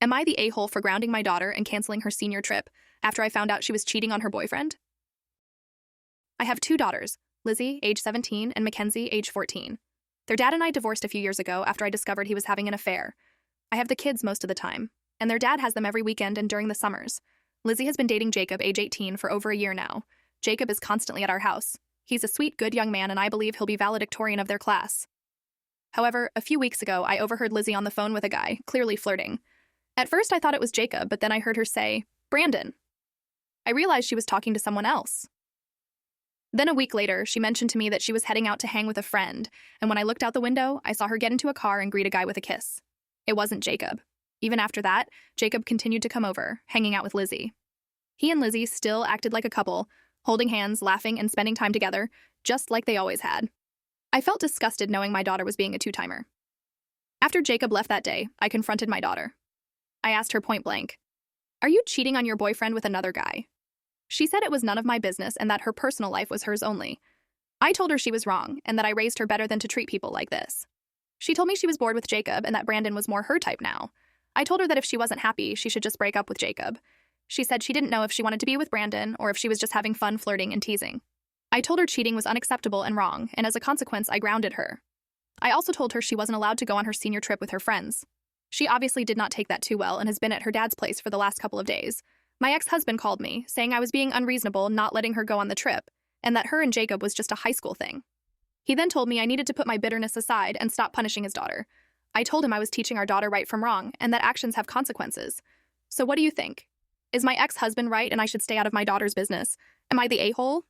Am I the a-hole for grounding my daughter and canceling her senior trip after I found out she was cheating on her boyfriend? I have 2 daughters, Lizzie, age 17, and Mackenzie, age 14. Their dad and I divorced a few years ago after I discovered he was having an affair. I have the kids most of the time, and their dad has them every weekend and during the summers. Lizzie has been dating Jacob, age 18, for over a year now. Jacob is constantly at our house. He's a sweet, good young man, and I believe he'll be valedictorian of their class. However, a few weeks ago, I overheard Lizzie on the phone with a guy, clearly flirting. At first, I thought it was Jacob, but then I heard her say, "Brandon." I realized she was talking to someone else. Then a week later, she mentioned to me that she was heading out to hang with a friend, and when I looked out the window, I saw her get into a car and greet a guy with a kiss. It wasn't Jacob. Even after that, Jacob continued to come over, hanging out with Lizzie. He and Lizzie still acted like a couple, holding hands, laughing, and spending time together, just like they always had. I felt disgusted knowing my daughter was being a two-timer. After Jacob left that day, I confronted my daughter. I asked her point blank, "Are you cheating on your boyfriend with another guy?" She said it was none of my business and that her personal life was hers only. I told her she was wrong and that I raised her better than to treat people like this. She told me she was bored with Jacob and that Brandon was more her type now. I told her that if she wasn't happy, she should just break up with Jacob. She said she didn't know if she wanted to be with Brandon or if she was just having fun flirting and teasing. I told her cheating was unacceptable and wrong, and as a consequence, I grounded her. I also told her she wasn't allowed to go on her senior trip with her friends. She obviously did not take that too well and has been at her dad's place for the last couple of days. My ex-husband called me, saying I was being unreasonable not letting her go on the trip, and that her and Jacob was just a high school thing. He then told me I needed to put my bitterness aside and stop punishing his daughter. I told him I was teaching our daughter right from wrong, and that actions have consequences. So what do you think? Is my ex-husband right and I should stay out of my daughter's business? Am I the a-hole?